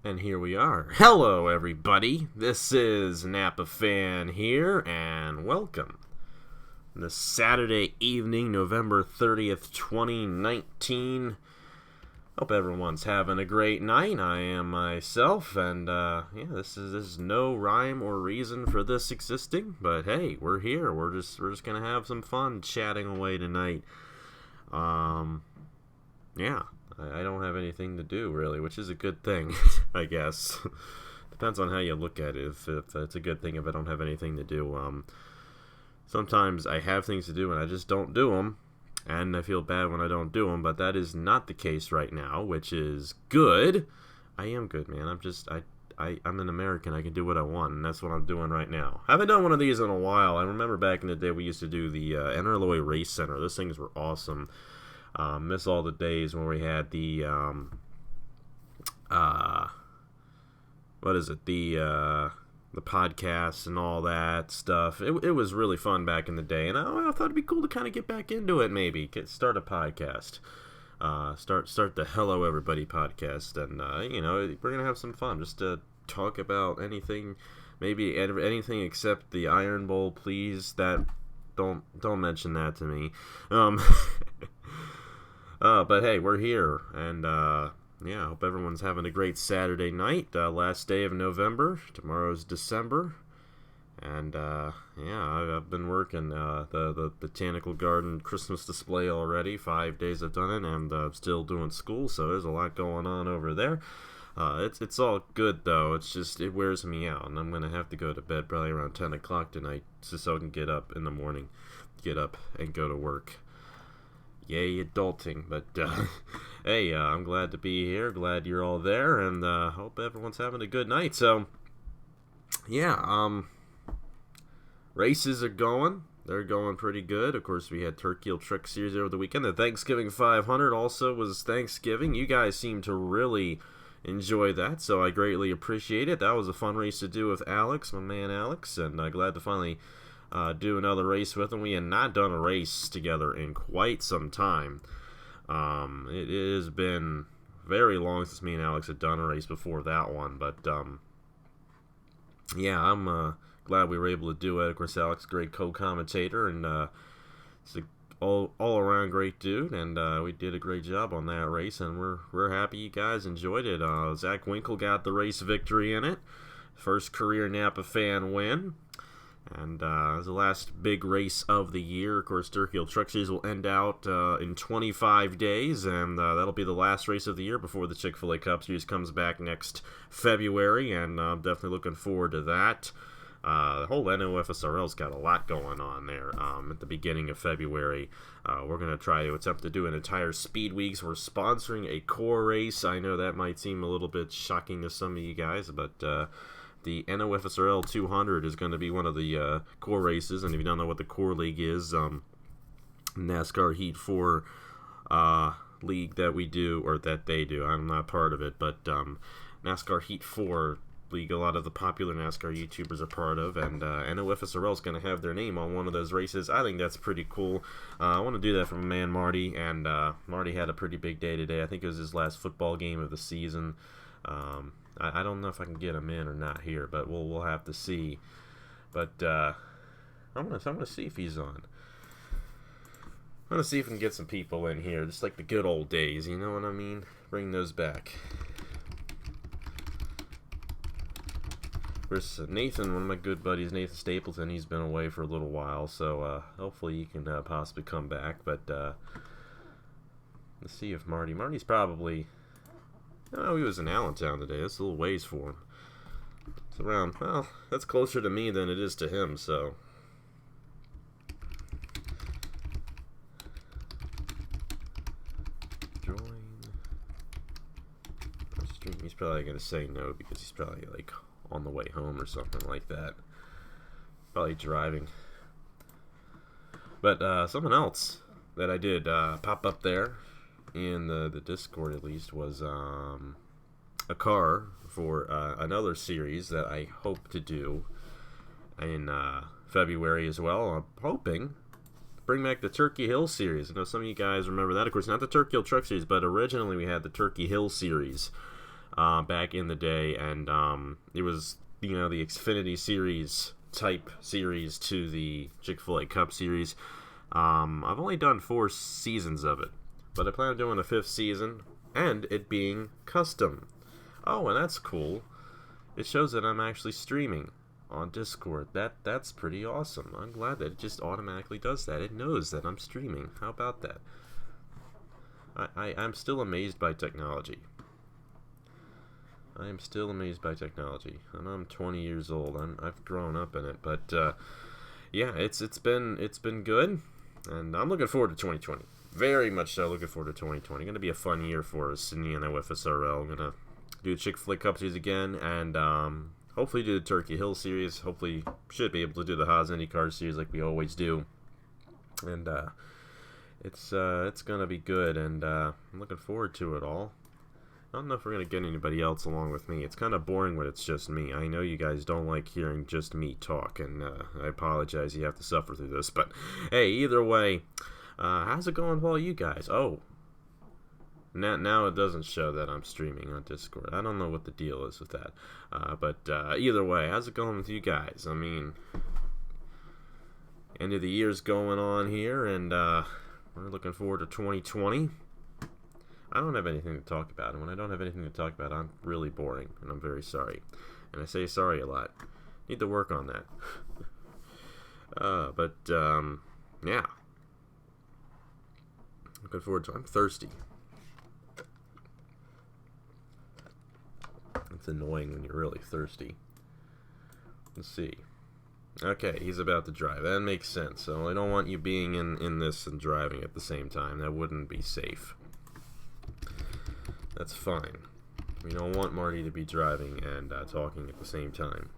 And here we are. Hello, everybody. This is Napa Fan here, and welcome. This Saturday evening, November 30th, 2019. Hope everyone's having a great night. I am myself, and this is no rhyme or reason for this existing, but hey, we're here. We're just gonna have some fun chatting away tonight. I don't have anything to do, really, which is a good thing, I guess. Depends on how you look at it, if it's a good thing if I don't have anything to do. Sometimes I have things to do and I just don't do them, and I feel bad when I don't do them, but that is not the case right now, which is good. I am good, man. I'm an American. I can do what I want, and that's what I'm doing right now. I haven't done one of these in a while. I remember back in the day we used to do the Interloy Race Center. Those things were awesome. Miss all the days when we had the the podcasts and all that stuff. It was really fun back in the day, and I thought it'd be cool to kind of get back into it. Maybe start a podcast, start the Hello Everybody podcast, and we're gonna have some fun just to talk about anything, maybe anything except the Iron Bowl. Please, don't mention that to me. But hey, we're here, and I hope everyone's having a great Saturday night. Last day of November. Tomorrow's December, and I've been working the Botanical Garden Christmas display already. 5 days I've done it, and still doing school, so there's a lot going on over there. It's all good though. It's just it wears me out, and I'm gonna have to go to bed probably around 10 o'clock tonight, just so I can get up in the morning, get up and go to work. Yay, adulting. But, hey, I'm glad to be here. Glad you're all there. And hope everyone's having a good night. So, races are going. They're going pretty good. Of course, we had Turkey Hill Truck Series over the weekend. The Thanksgiving 500 also was Thanksgiving. You guys seem to really enjoy that, so I greatly appreciate it. That was a fun race to do with Alex, my man Alex. And glad to finally do another race with him. We had not done a race together in quite some time. It has been very long since me and Alex had done a race before that one, but I'm glad we were able to do it. Of course, Alex is a great co-commentator, and he's an all-around great dude, and we did a great job on that race, and we're happy you guys enjoyed it. Zach Winkle got the race victory in it. First career Napa Fan win. And it was the last big race of the year. Of course, Turkey Hill Truck Series will end out in 25 days, and that'll be the last race of the year before the Chick-fil-A Cup Series comes back next February, and I'm definitely looking forward to that. The whole NOFSRL's got a lot going on there at the beginning of February. We're going to try to attempt to do an entire Speed Weeks. We're sponsoring a core race. I know that might seem a little bit shocking to some of you guys, but the NOFSRL 200 is going to be one of the core races, and if you don't know what the core league is, NASCAR Heat 4 league that we do, or that they do. I'm not part of it, but NASCAR Heat 4 league, a lot of the popular NASCAR YouTubers are part of, and NOFSRL is going to have their name on one of those races. I think that's pretty cool. I want to do that for my man Marty, and Marty had a pretty big day today. I think it was his last football game of the season. I don't know if I can get him in or not here, but we'll have to see. But I'm gonna see if he's on. I'm gonna see if we can get some people in here, just like the good old days. You know what I mean? Bring those back. There's Nathan, one of my good buddies, Nathan Stapleton. He's been away for a little while, so hopefully he can possibly come back. But let's see if Marty's probably. Oh, he was in Allentown today. That's a little ways for him. It's around, well, that's closer to me than it is to him, so. Join the stream. He's probably going to say no because he's probably, like, on the way home or something like that. Probably driving. But something else that I did pop up there in the Discord, at least, was a car for another series that I hope to do in February as well. I'm hoping bring back the Turkey Hill series. I know some of you guys remember that. Of course, not the Turkey Hill Truck Series, but originally we had the Turkey Hill series. back in the day, and it was, the Xfinity Series type series to the Chick-fil-A Cup Series. I've only done 4 seasons of it, but I plan on doing a 5th season, and it being custom. Oh, and that's cool. It shows that I'm actually streaming on Discord. That's pretty awesome. I'm glad that it just automatically does that. It knows that I'm streaming. How about that? I'm still amazed by technology. I am still amazed by technology, and I'm 20 years old. I've grown up in it, but yeah, it's been good, and I'm looking forward to 2020. Very much so looking forward to 2020. Going to be a fun year for us in the NOFSRL. I'm gonna do the Chick-fil-A Cup Series again, and hopefully do the Turkey Hill Series. Hopefully should be able to do the Haas IndyCar Series like we always do, and it's gonna be good, and I'm looking forward to it all. I don't know if we're going to get anybody else along with me. It's kind of boring when it's just me. I know you guys don't like hearing just me talk, and I apologize you have to suffer through this. But, hey, either way, how's it going with all you guys? Oh, now it doesn't show that I'm streaming on Discord. I don't know what the deal is with that. But either way, how's it going with you guys? I mean, end of the year's going on here, and we're looking forward to 2020. I don't have anything to talk about, and when I don't have anything to talk about, I'm really boring, and I'm very sorry. And I say sorry a lot. Need to work on that. Yeah. Looking forward to it. I'm thirsty. It's annoying when you're really thirsty. Let's see. Okay, he's about to drive. That makes sense. So I don't want you being in this and driving at the same time. That wouldn't be safe. That's fine. We don't want Marty to be driving and talking at the same time.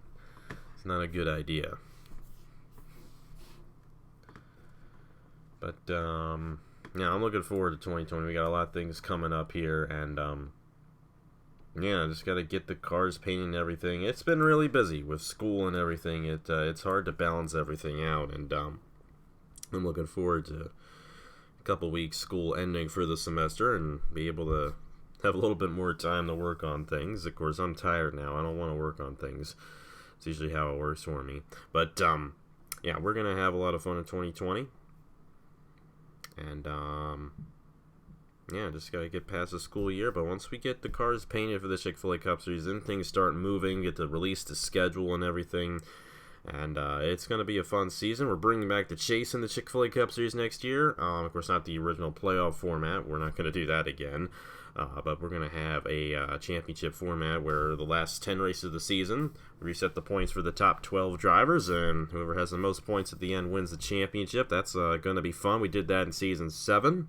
It's not a good idea. But, yeah, I'm looking forward to 2020. We got a lot of things coming up here, and, yeah, just got to get the cars painted and everything. It's been really busy with school and everything. It's hard to balance everything out, and, I'm looking forward to a couple weeks school ending for the semester and be able to have a little bit more time to work on things. Of course, I'm tired now. I don't want to work on things. It's usually how it works for me. But, yeah, we're going to have a lot of fun in 2020. And, yeah, just got to get past the school year. But once we get the cars painted for the Chick-fil-A Cup Series, then things start moving, get to release the schedule and everything. And it's going to be a fun season. We're bringing back the chase in the Chick-fil-A Cup Series next year. Of course, not the original playoff format. We're not going to do that again. But we're going to have a championship format where the last 10 races of the season, reset the points for the top 12 drivers, and whoever has the most points at the end wins the championship. That's going to be fun. We did that in Season 7.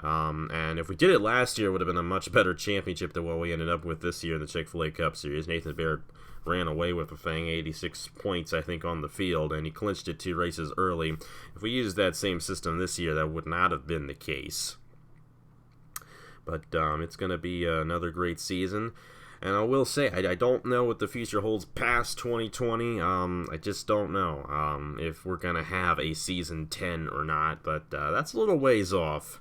And if we did it last year, it would have been a much better championship than what we ended up with this year in the Chick-fil-A Cup Series. Nathan Baird ran away with the thing, 86 points, I think, on the field, and he clinched it 2 races early. If we used that same system this year, that would not have been the case. But it's going to be another great season. And I will say, I don't know what the future holds past 2020. I just don't know if we're going to have a Season 10 or not. But that's a little ways off.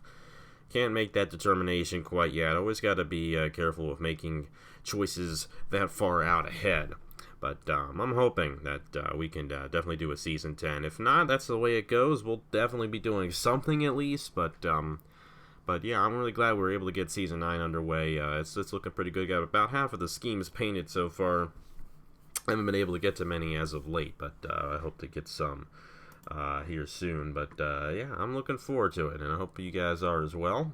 Can't make that determination quite yet. Always got to be careful with making choices that far out ahead. But I'm hoping that we can definitely do a Season 10. If not, that's the way it goes. We'll definitely be doing something at least. But yeah, I'm really glad we were able to get Season 9 underway. It's looking pretty good. Got about half of the schemes painted so far. I haven't been able to get to many as of late, but I hope to get some here soon. But yeah, I'm looking forward to it, and I hope you guys are as well.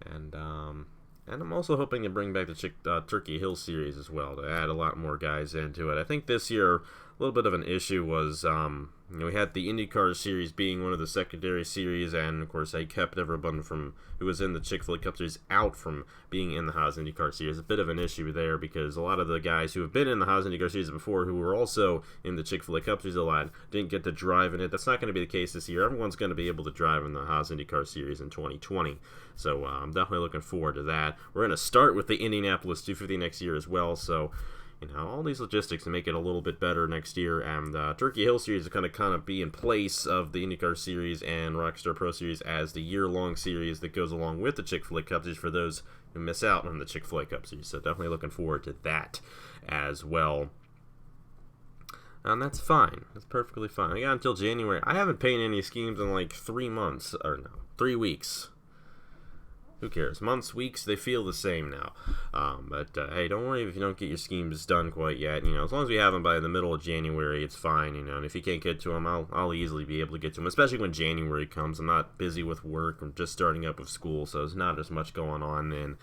And I'm also hoping to bring back the Turkey Hill Series as well, to add a lot more guys into it. I think this year, a little bit of an issue was, we had the IndyCar Series being one of the secondary series, and of course they kept everyone who was in the Chick-fil-A Cup Series out from being in the Haas IndyCar Series. A bit of an issue there, because a lot of the guys who have been in the Haas IndyCar Series before, who were also in the Chick-fil-A Cup Series a lot, didn't get to drive in it. That's not going to be the case this year. Everyone's going to be able to drive in the Haas IndyCar Series in 2020. So I'm definitely looking forward to that. We're going to start with the Indianapolis 250 next year as well, so all these logistics to make it a little bit better next year. And Turkey Hill Series is going to kind of be in place of the IndyCar Series and Rockstar Pro Series as the year-long series that goes along with the Chick-fil-A Cup Series for those who miss out on the Chick-fil-A Cup Series. So definitely looking forward to that as well. And that's fine. That's perfectly fine. I got until January. I haven't painted any schemes in like 3 months. Or no, 3 weeks. Who cares? Months, weeks, they feel the same now. But hey, don't worry if you don't get your schemes done quite yet. As long as we have them by the middle of January, it's fine. And if you can't get to them, I'll easily be able to get to them, especially when January comes. I'm not busy with work. I'm just starting up with school, so there's not as much going on then.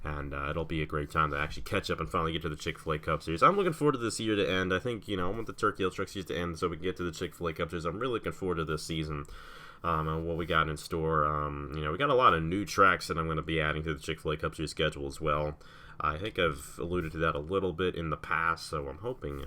And it'll be a great time to actually catch up and finally get to the Chick-fil-A Cup Series. I'm looking forward to this year to end. I think, I want the Turkey Hill Truck Series to end so we can get to the Chick-fil-A Cup Series. I'm really looking forward to this season. And what we got in store. We got a lot of new tracks that I'm going to be adding to the Chick-fil-A Cup Series schedule as well. I think I've alluded to that a little bit in the past, so I'm hoping,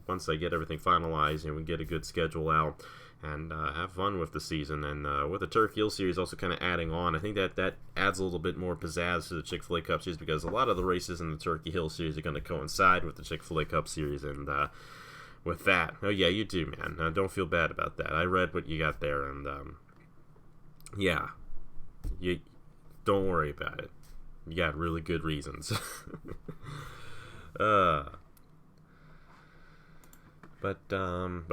once I get everything finalized, we get a good schedule out and have fun with the season. And with the Turkey Hill Series also kind of adding on, I think that adds a little bit more pizzazz to the Chick-fil-A Cup Series because a lot of the races in the Turkey Hill Series are going to coincide with the Chick-fil-A Cup Series. And with that, oh yeah, you do, man. Don't feel bad about that. I read what you got there, and yeah, you don't worry about it. You got really good reasons. But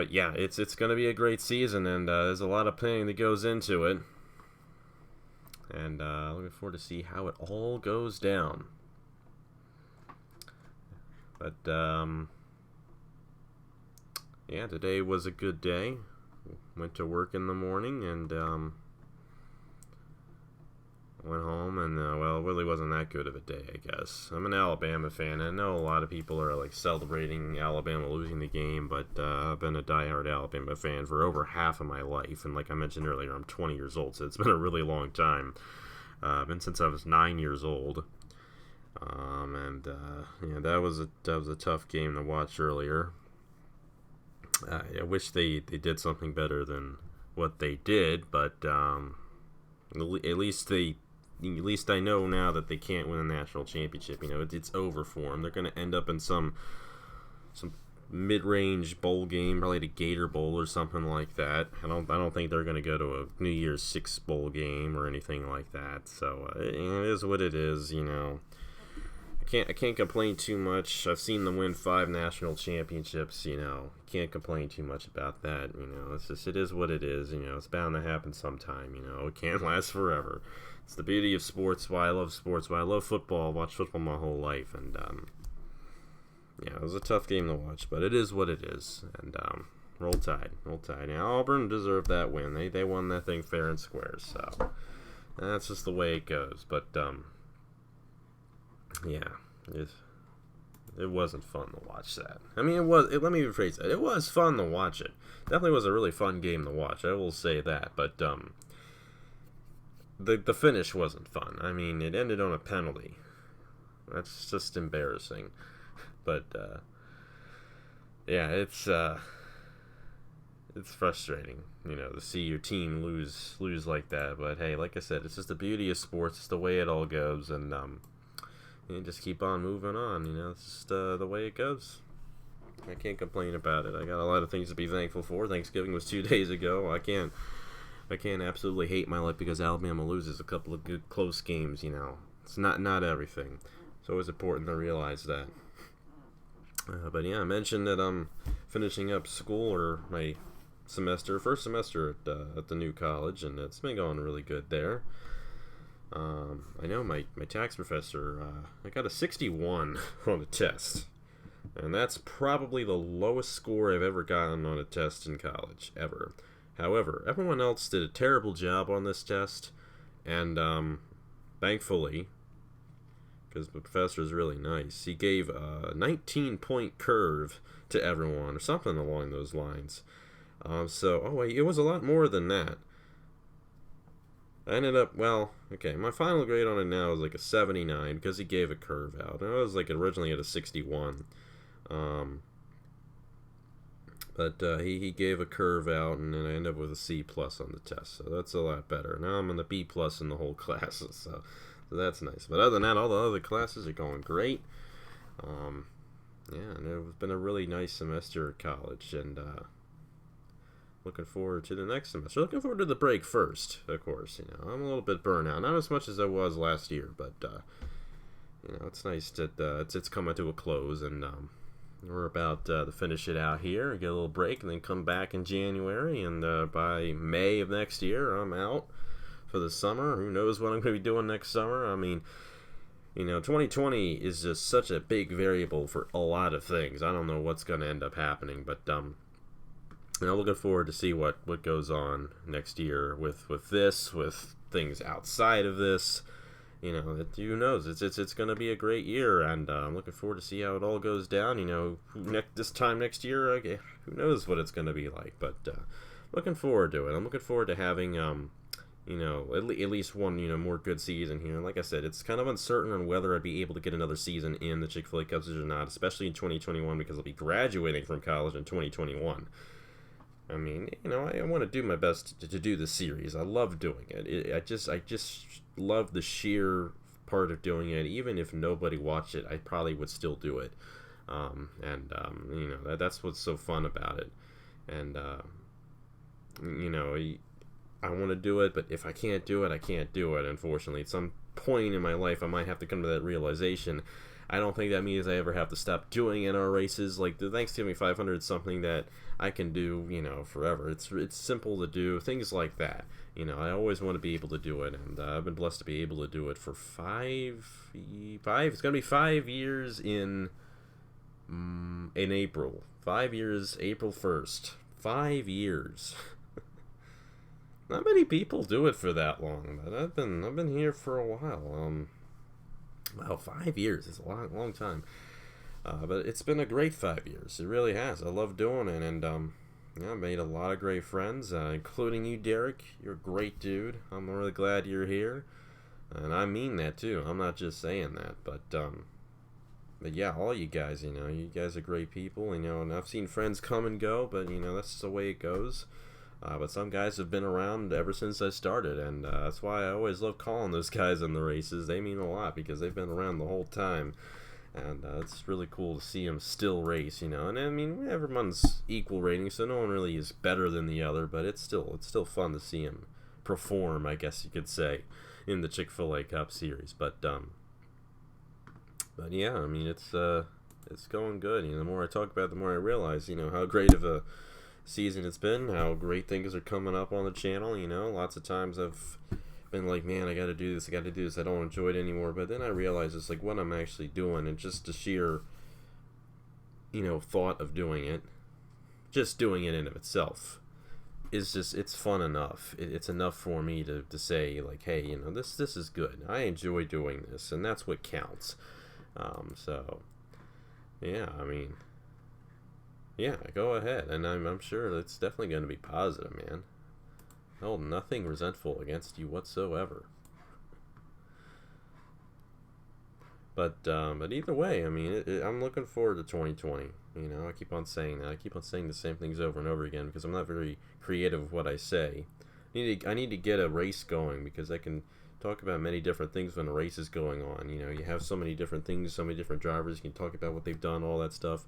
yeah, it's gonna be a great season, and there's a lot of planning that goes into it, and looking forward to see how it all goes down. But yeah, today was a good day. Went to work in the morning and went home and, well, it really wasn't that good of a day, I guess. I'm an Alabama fan. I know a lot of people are, celebrating Alabama losing the game, but I've been a diehard Alabama fan for over half of my life. And like I mentioned earlier, I'm 20 years old, so it's been a really long time. Been since I was 9 years old. That was a tough game to watch earlier. I wish they did something better than what they did, but at least I know now that they can't win a national championship. It's over for them. They're going to end up in some mid-range bowl game, probably the Gator Bowl or something like that. I don't think they're going to go to a New Year's Six bowl game or anything like that. So it is what it is. I can't complain too much. I've seen them win 5 national championships. Can't complain too much about that. It is what it is. It's bound to happen sometime. It can't last forever. It's the beauty of sports. Why I love sports. Why I love football. I've watched football my whole life, and it was a tough game to watch, but it is what it is. And roll Tide. Now Auburn deserved that win. They won that thing fair and square. So that's just the way it goes. But yeah, it wasn't fun to watch that. I mean, let me rephrase that. It was fun to watch it. Definitely was a really fun game to watch. I will say that. But the finish wasn't fun. I mean, it ended on a penalty. That's just embarrassing. But yeah, it's frustrating, to see your team lose like that. But hey, like I said, it's just the beauty of sports. It's the way it all goes, and you just keep on moving on. It's just the way it goes. I can't complain about it. I got a lot of things to be thankful for. Thanksgiving was 2 days ago. I can't absolutely hate my life because Alabama loses a couple of good close games. It's not everything. It's always important to realize that. But yeah, I mentioned that I'm finishing up school or my first semester at the new college, and it's been going really good there. I know my tax professor, I got a 61 on a test, and that's probably the lowest score I've ever gotten on a test in college, ever. However, everyone else did a terrible job on this test, and thankfully, because the professor is really nice, he gave a 19-point curve to everyone, or something along those lines. It was a lot more than that. I ended up, my final grade on it now is like a 79 because he gave a curve out. And I was originally at a 61. But he gave a curve out, and then I ended up with a C plus on the test. So that's a lot better. Now I'm on the B plus in the whole classes. So that's nice. But other than that, all the other classes are going great. Yeah, and it's been a really nice semester at college, and looking forward to the next semester. Looking forward to the break first, of course. I'm a little bit burnt out, not as much as I was last year, but it's nice that it's coming to a close, and we're about to finish it out here and get a little break, and then come back in January, and by May of next year, I'm out for the summer. Who knows what I'm going to be doing next summer? I mean, 2020 is just such a big variable for a lot of things. I don't know what's going to end up happening, but looking forward to see what goes on next year with this, with things outside of this. Who knows? It's going to be a great year, and I'm looking forward to see how it all goes down. This time next year, okay, who knows what it's going to be like? But looking forward to it. I'm looking forward to having at least one more good season here. And like I said, it's kind of uncertain on whether I'd be able to get another season in the Chick-fil-A Cups or not, especially in 2021, because I'll be graduating from college in 2021. I mean, I want to do my best to do the series. I love doing it. I just love the sheer part of doing it. Even if nobody watched it, I probably would still do it. That's what's so fun about it. And I want to do it, but if I can't do it, I can't do it. Unfortunately, at some point in my life, I might have to come to that realization. I don't think that means I ever have to stop doing NR races. Like the Thanksgiving 500 is something that I can do, forever. It's simple to do, things like that. I always want to be able to do it, and I've been blessed to be able to do it for five. It's gonna be 5 years in April. 5 years, April 1st. 5 years. Not many people do it for that long, but I've been here for a while. Wow, 5 years is a long time. But it's been a great 5 years. It really has. I love doing it, and I made a lot of great friends, including you, Derek. You're a great dude. I'm really glad you're here, and I mean that too. I'm not just saying that, but yeah, all you guys, you guys are great people, and I've seen friends come and go, but that's just the way it goes. But some guys have been around ever since I started, and that's why I always love calling those guys in the races. They mean a lot because they've been around the whole time, and it's really cool to see them still race, And I mean, everyone's equal rating, so no one really is better than the other, but it's still fun to see them perform, I guess you could say, in the Chick-fil-A Cup Series. But yeah, I mean, it's going good. The more I talk about it, the more I realize, how great of a season it's been, how great things are coming up on the channel. Lots of times I've been like, man, I gotta do this, I don't enjoy it anymore, but then I realize it's like what I'm actually doing, and just the sheer thought of doing it, just doing it in of itself is just, it's fun enough. It's enough for me to say like, hey, this is good, I enjoy doing this, and that's what counts. So yeah, I mean, yeah, go ahead, and I'm sure it's definitely going to be positive, man. I hold nothing resentful against you whatsoever. But either way, I mean, I'm looking forward to 2020. I keep on saying that. I keep on saying the same things over and over again because I'm not very creative with what I say. I need to get a race going because I can talk about many different things when a race is going on. You have so many different things, so many different drivers. You can talk about what they've done, all that stuff.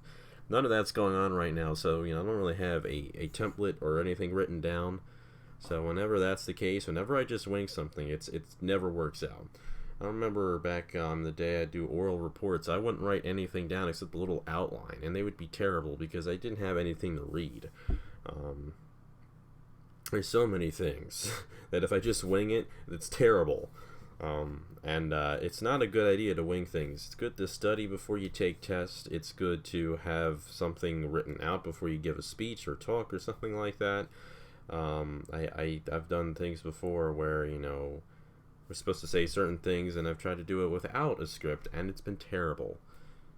None of that's going on right now, so I don't really have a template or anything written down. So whenever that's the case, whenever I just wing something, it never works out. I remember back on the day I do oral reports, I wouldn't write anything down except a little outline, and they would be terrible because I didn't have anything to read. There's so many things that if I just wing it, it's terrible. It's not a good idea to wing things. It's good to study before you take tests. It's good to have something written out before you give a speech or talk or something like that. I've done things before where, we're supposed to say certain things, and I've tried to do it without a script, and it's been terrible.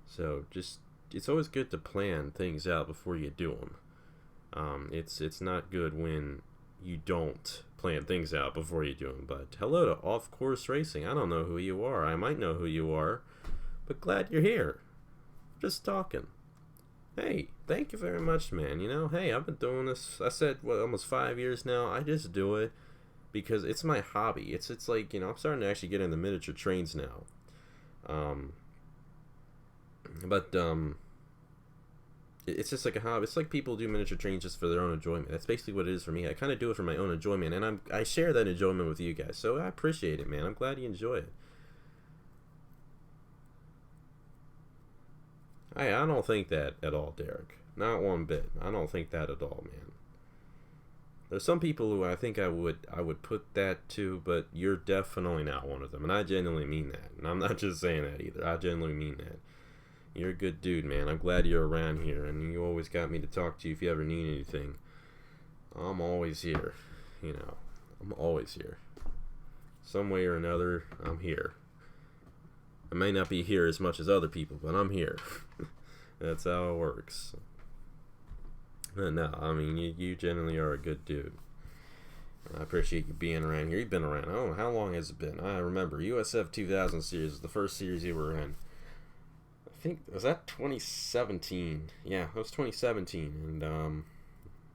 So it's always good to plan things out before you do them. It's not good when you don't plan things out before you do them. But hello to Off Course Racing. I don't know who you are. I might know who you are, but glad you're here. Just talking. Hey, thank you very much, man. Hey, I've been doing this, I said, almost 5 years now. I just do it because it's my hobby. It's like, I'm starting to actually get into miniature trains now. It's just like a hobby. It's like people do miniature trains just for their own enjoyment. That's basically what it is for me. I kind of do it for my own enjoyment, and I share that enjoyment with you guys. So I appreciate it, man. I'm glad you enjoy it. I don't think that at all, Derek. Not one bit. I don't think that at all, man. There's some people who I would put that to, but you're definitely not one of them, and I genuinely mean that. And I'm not just saying that either. I genuinely mean that. You're a good dude, man. I'm glad you're around here, and you always got me to talk to you if you ever need anything. I'm always here. You know, I'm always here. Some way or another, I'm here. I may not be here as much as other people, but I'm here. That's how it works. No, I mean, you generally are a good dude. I appreciate you being around here. You've been around. I don't know, how long has it been? I remember USF 2000 series was the first series you were in. I think, was that 2017? Yeah, it was 2017. And,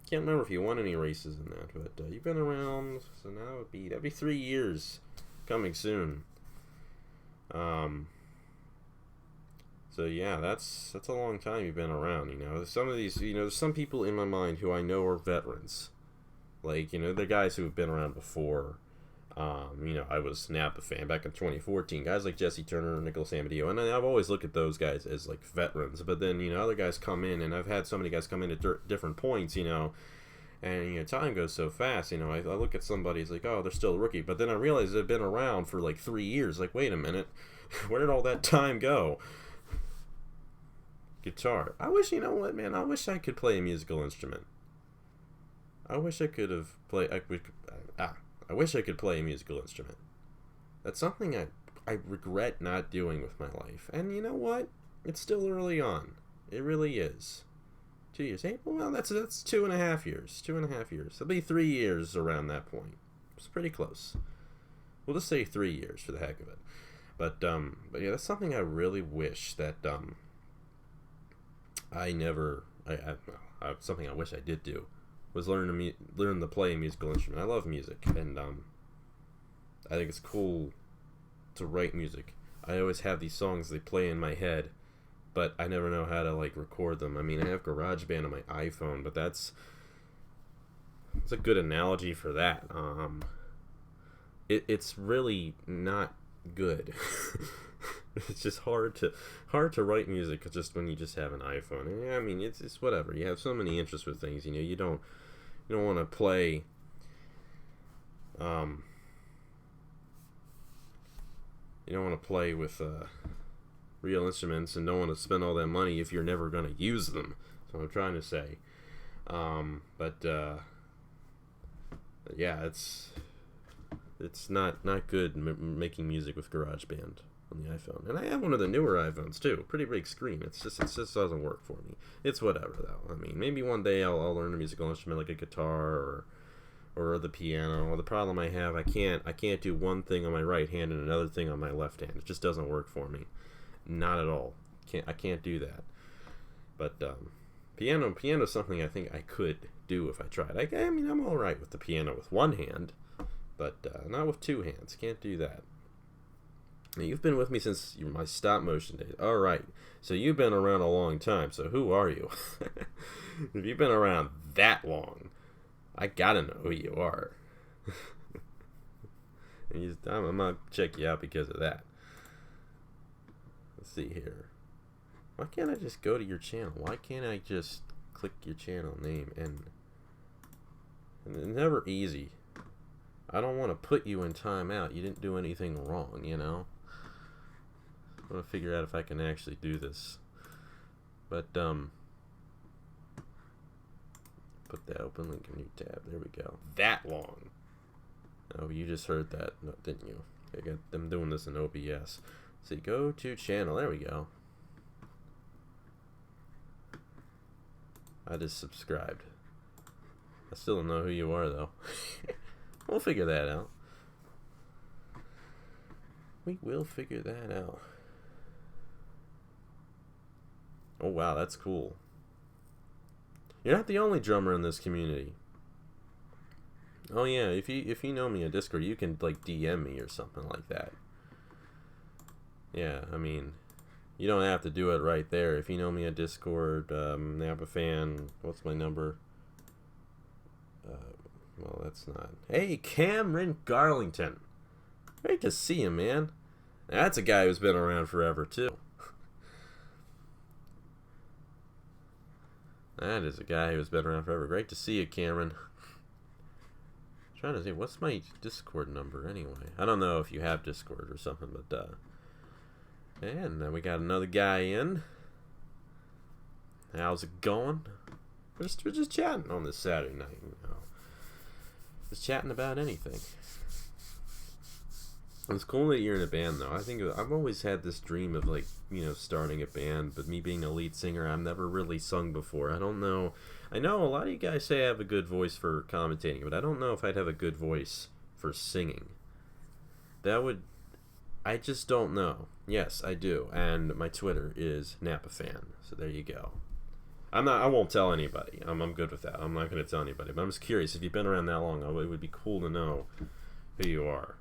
can't remember if you won any races in that, but you've been around, so now that'd be 3 years coming soon. So yeah, that's a long time you've been around, you know. Some of these, there's some people in my mind who I know are veterans. Like, they're guys who have been around before. I was Napa fan back in 2014. Guys like Jesse Turner, Nicholas Amadio, and I've always looked at those guys as like veterans. But then, other guys come in, and I've had so many guys come in at different points, and time goes so fast. I look at somebody, it's like, oh, they're still a rookie. But then I realize they've been around for like 3 years. Like, wait a minute, where did all that time go? Guitar. I wish, you know what, man? I wish I could play a musical instrument. I wish I could have played. I wish I could play a musical instrument. That's something I regret not doing with my life. And you know what? It's still early on. It really is. 2 years. Hey, well, that's 2.5 years. 2.5 years. It'll be 3 years around that point. It's pretty close. We'll just say 3 years for the heck of it. But yeah, that's something I really wish that something I wish I did do was learn to play a musical instrument. I love music, and I think it's cool to write music. I always have these songs they play in my head, but I never know how to record them. I mean, I have GarageBand on my iPhone, but that's a good analogy for that. It's really not good. It's just hard to write music just when you just have an iPhone. And, I mean, it's whatever. You have so many interests with things. You don't want to play. You don't want to play with real instruments and don't want to spend all that money if you're never going to use them. That's what I'm trying to say. Yeah, it's not good making music with GarageBand on the iPhone. And I have one of the newer iPhones too. Pretty big screen. It just doesn't work for me. It's whatever though. I mean, maybe one day I'll learn a musical instrument like a guitar or the piano. The problem I have, I can't do one thing on my right hand and another thing on my left hand. It just doesn't work for me. Not at all. I can't do that. But piano is something I think I could do if I tried. I mean, I'm all right with the piano with one hand, but not with two hands. Can't do that. Now, you've been with me since my stop motion days. All right, so you've been around a long time. So who are you? If you've been around that long, I gotta know who you are. And I'm gonna check you out because of that. Let's see here. Why can't I just go to your channel? Why can't I just click your channel name and it's never easy. I don't want to put you in timeout. You didn't do anything wrong, I want to figure out if I can actually do this. But put that open link in new tab. There we go. That long. Oh, you just heard that, didn't you? I got them doing this in OBS. See, go to channel. There we go. I just subscribed. I still don't know who you are, though. We'll figure that out. We will figure that out. Oh, wow, that's cool. You're not the only drummer in this community. Oh, yeah, if you know me on Discord, you can, DM me or something like that. Yeah, I mean, You don't have to do it right there. If you know me on Discord, Napa fan, what's my number? Well, that's not. Hey, Cameron Garlington. Great to see you, man. That's a guy who's been around forever, too. That is a guy who's been around forever. Great to see you, Cameron. I'm trying to think, what's my Discord number anyway? I don't know if you have Discord or something, but, and then we got another guy in. How's it going? We're just chatting on this Saturday night, you know. Just chatting about anything. It's cool that you're in a band, though. I think I've always had this dream of, like, you know, starting a band, but me being a lead singer, I've never really sung before. I don't know. I know a lot of you guys say I have a good voice for commentating, but I don't know if I'd have a good voice for singing. I just don't know. Yes, I do. And my Twitter is NapaFan. So there you go. I won't tell anybody. I'm good with that. I'm not going to tell anybody. But I'm just curious. If you've been around that long, it would be cool to know who you are.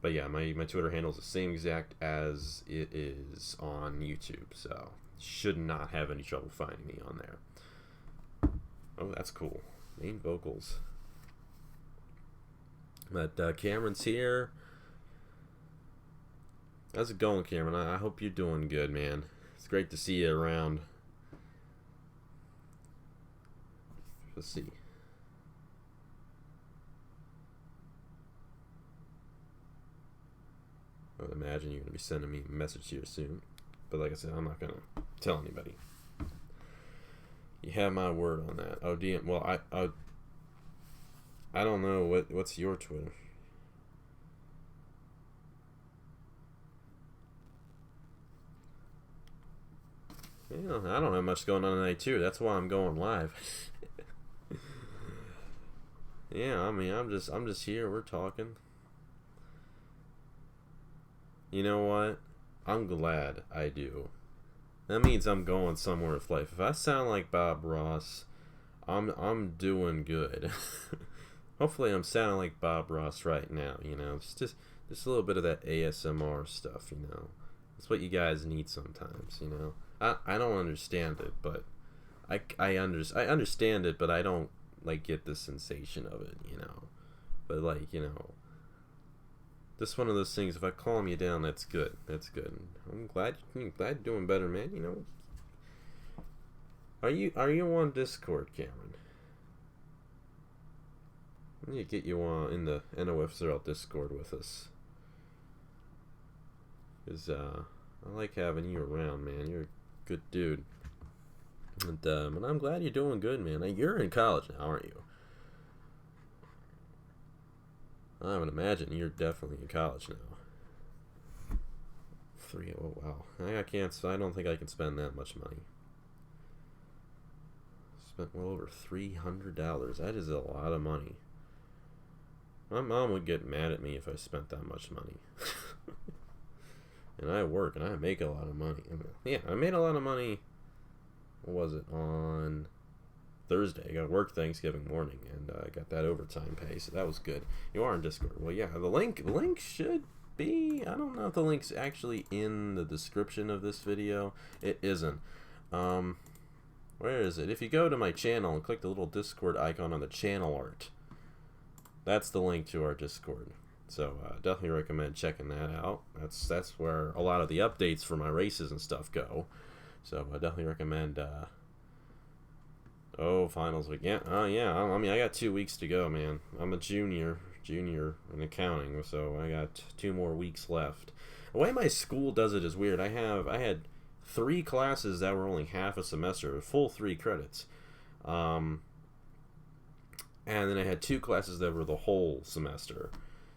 But yeah, my Twitter handle is the same exact as it is on YouTube. So should not have any trouble finding me on there. Oh, that's cool. Main vocals. But Cameron's here. How's it going, Cameron? I hope you're doing good, man. It's great to see you around. Let's see. I would imagine you're going to be sending me a message here soon. But like I said, I'm not going to tell anybody. You have my word on that. Oh, DM. Well, I don't know. What's your Twitter? Yeah, I don't have much going on tonight, too. That's why I'm going live. Yeah, I mean, I'm just here. We're talking. You know what? I'm glad I do. That means I'm going somewhere with life. If I sound like Bob Ross, I'm doing good. Hopefully, I'm sounding like Bob Ross right now. You know, it's just a little bit of that ASMR stuff. You know, that's what you guys need sometimes. You know, I don't understand it, but I understand it, but I don't like get the sensation of it. You know, but like, you know. Just one of those things. If I calm you down, that's good. That's good. I'm glad you're doing better, man. You know. Are you on Discord, Cameron? I need to get you on in the NOFZRL Discord with us. Cause I like having you around, man. You're a good dude. And I'm glad you're doing good, man. You're in college now, aren't you? I would imagine you're definitely in college now. Oh wow. I don't think I can spend that much money. Spent well over $300. That is a lot of money. My mom would get mad at me if I spent that much money. And I work and I make a lot of money. I made a lot of money. What was it? On Thursday. I got to work Thanksgiving morning, and I got that overtime pay, so that was good. You are on Discord. Well, yeah, the link should be, I don't know if the link's actually in the description of this video. It isn't. Where is it? If you go to my channel and click the little Discord icon on the channel art, that's the link to our Discord. So definitely recommend checking that out. That's where a lot of the updates for my races and stuff go. So I definitely recommend. Finals week. Yeah. I mean, I got 2 weeks to go, man. I'm a junior in accounting, so I got 2 more weeks left. The way my school does it is weird. I had 3 classes that were only half a semester, full 3 credits. And then I had 2 classes that were the whole semester.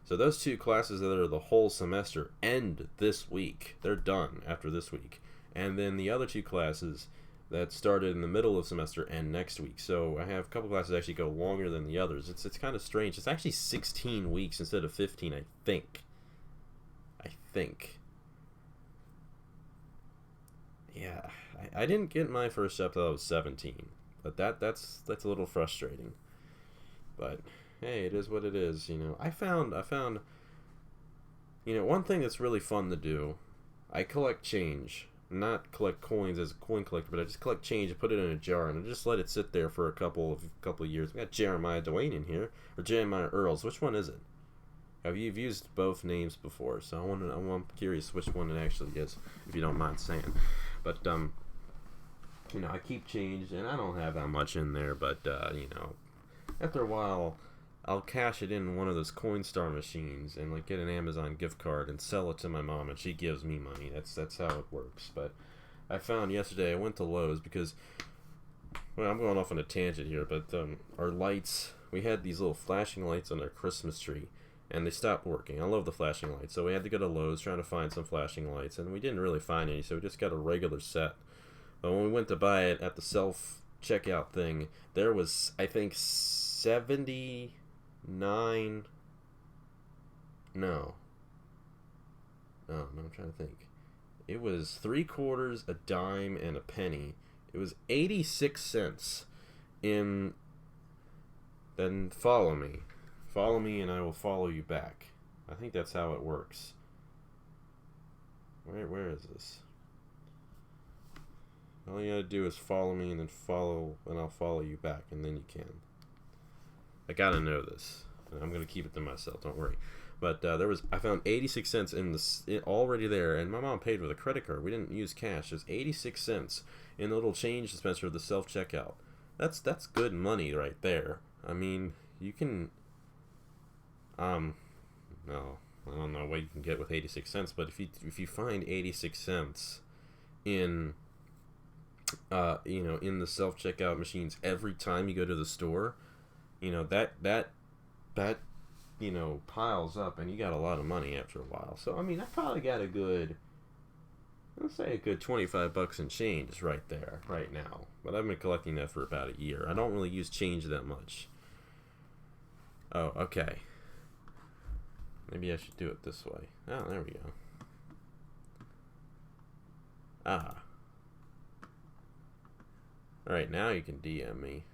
So those 2 classes that are the whole semester end this week. They're done after this week. And then the other 2 classes that started in the middle of semester and next week. So I have a couple classes that actually go longer than the others. It's kind of strange. It's actually 16 weeks instead of 15, I think. Yeah, I didn't get my first job till I was 17. But that's a little frustrating. But hey, it is what it is, you know. I found you know, one thing that's really fun to do. I collect change not collect coins as a coin collector, but I just collect change and put it in a jar, and I just let it sit there for a couple of years. We got Jeremiah Dwayne in here, or Jeremiah Earls. Which one is it? You've used both names before, so I'm curious which one it actually is, if you don't mind saying. But I keep change, and I don't have that much in there, but after a while, I'll cash it in one of those Coinstar machines and like get an Amazon gift card and sell it to my mom, and she gives me money. That's how it works. But I found yesterday I went to Lowe's because, well, I'm going off on a tangent here, but our lights, we had these little flashing lights on our Christmas tree, and they stopped working. I love the flashing lights, so we had to go to Lowe's trying to find some flashing lights, and we didn't really find any, so we just got a regular set. But when we went to buy it at the self checkout thing, there was, I think, 79. No, I'm trying to think. It was 3/4, a dime, and a penny. It was 86 cents in. Then follow me. Follow me and I will follow you back. I think that's how it works. Where is this? All you gotta do is follow me and then I'll follow you back, and then you can. I gotta know this. I'm gonna keep it to myself, don't worry. But I found 86 cents already there, and my mom paid with a credit card. We didn't use cash. There's 86 cents in the little change dispenser of the self-checkout. That's good money right there. I mean, you can, no, I don't know what you can get with 86 cents, but if you find 86 cents in, in the self-checkout machines every time you go to the store, that piles up, and you got a lot of money after a while. So, I mean, I probably got let's say a good $25 in change right there, right now. But I've been collecting that for about a year. I don't really use change that much. Oh, okay. Maybe I should do it this way. Oh, there we go. Ah. Alright, now you can DM me.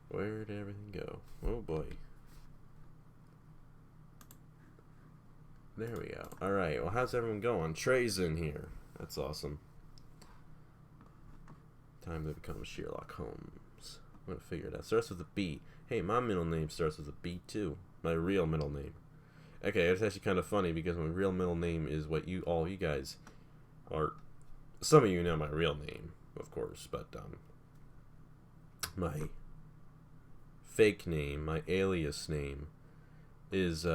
Where'd everything go? Oh boy. There we go. Alright, well, how's everyone going? Trey's in here. That's awesome. Time to become Sherlock Holmes. I'm gonna figure it out. Starts with a B. Hey, my middle name starts with a B too. My real middle name. Okay, it's actually kind of funny because my real middle name is what all you guys are. Some of you know my real name, of course, but my fake name, my alias name, is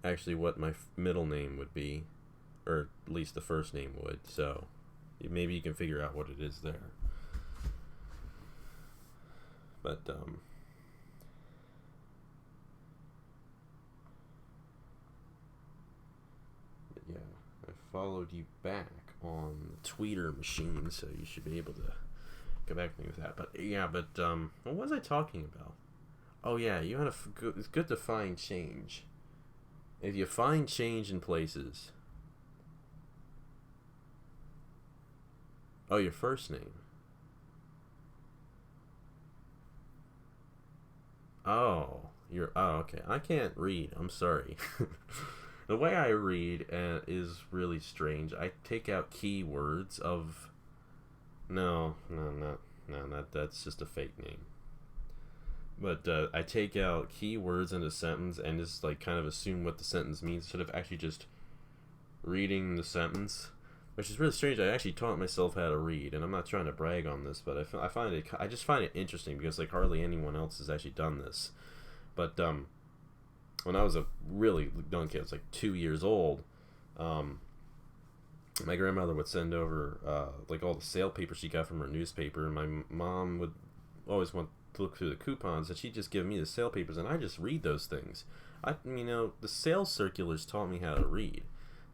actually what my middle name would be, or at least the first name would. So maybe you can figure out what it is there. But yeah, I followed you back on the Tweeter machine, so you should be able to go back to me with that. But yeah, what was I talking about? Oh yeah, it's good to find change. If you find change in places. Oh, your first name. Oh, okay. I can't read. I'm sorry. The way I read is really strange. I take out keywords of. No, that's just a fake name. But I take out keywords in a sentence and just like kind of assume what the sentence means instead of actually just reading the sentence, which is really strange. I actually taught myself how to read, and I'm not trying to brag on this, but I just find it interesting because like hardly anyone else has actually done this. But when I was a really young kid, I was like 2 years old, my grandmother would send over like all the sale papers she got from her newspaper, and my mom would always want to look through the coupons, and she'd just give me the sale papers, and I just read those things. The sales circulars taught me how to read.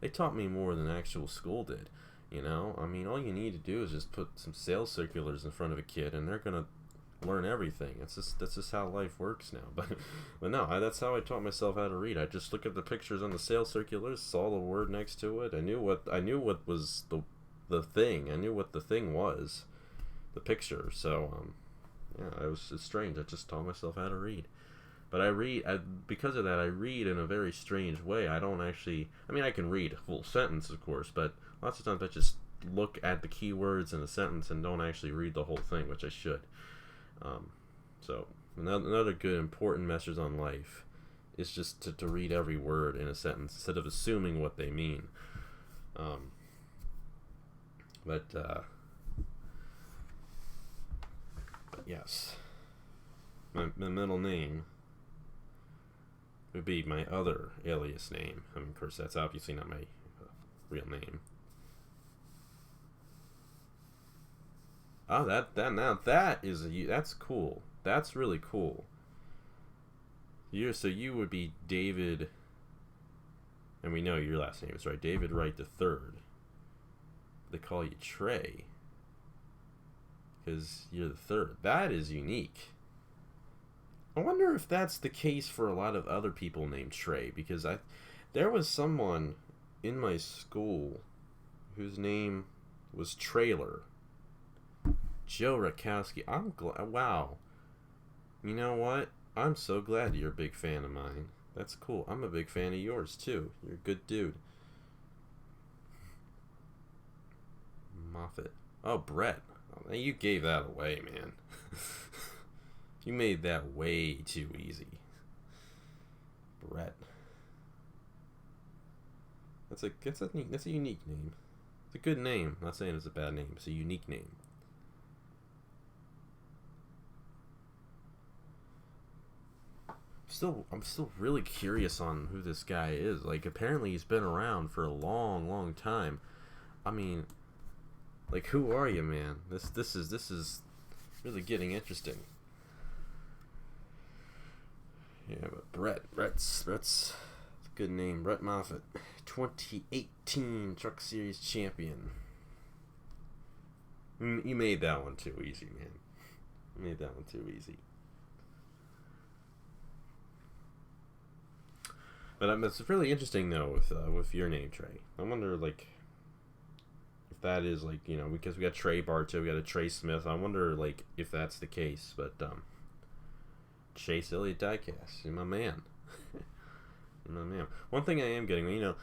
They taught me more than actual school did. All you need to do is just put some sales circulars in front of a kid, and they're gonna learn everything. That's just how life works now. But no, that's how I taught myself how to read. I just look at the pictures on the sales circulars, saw the word next to it. I knew what was the thing. I knew what the thing was, the picture. So yeah, it's strange. I just taught myself how to read. But because of that, I read in a very strange way. I don't actually. I mean, I can read a full sentence, of course, but lots of times I just look at the keywords in a sentence and don't actually read the whole thing, which I should. So another good important message on life is just to read every word in a sentence instead of assuming what they mean. But yes, my middle name would be my other alias name. I mean, of course, that's obviously not my real name. Oh, that's cool. That's really cool. So you would be David, and we know your last name is right, David Wright the Third. They call you Trey because you're the third. That is unique. I wonder if that's the case for a lot of other people named Trey, because there was someone in my school whose name was Trailer. Joe Rakowski. Wow. You know what? I'm so glad you're a big fan of mine. That's cool. I'm a big fan of yours too. You're a good dude. Moffat. Oh, Brett. Oh, you gave that away, man. You made that way too easy. Brett. That's a unique name. It's a good name. I'm not saying it's a bad name. It's a unique name. I'm still really curious on who this guy is. Like, apparently he's been around for a long, long time. I mean, like, who are you, man? This is really getting interesting. Yeah, but Brett's a good name. Brett Moffitt, 2018 Truck Series champion. You made that one too easy, man. You made that one too easy. But it's really interesting though with your name, Trey. I wonder like if that is like, you know, because we got Trey Bartow, we got a Trey Smith. I wonder like if that's the case. But Chase Elliott Diecast, you're my man. You're my man. One thing I am getting, you know,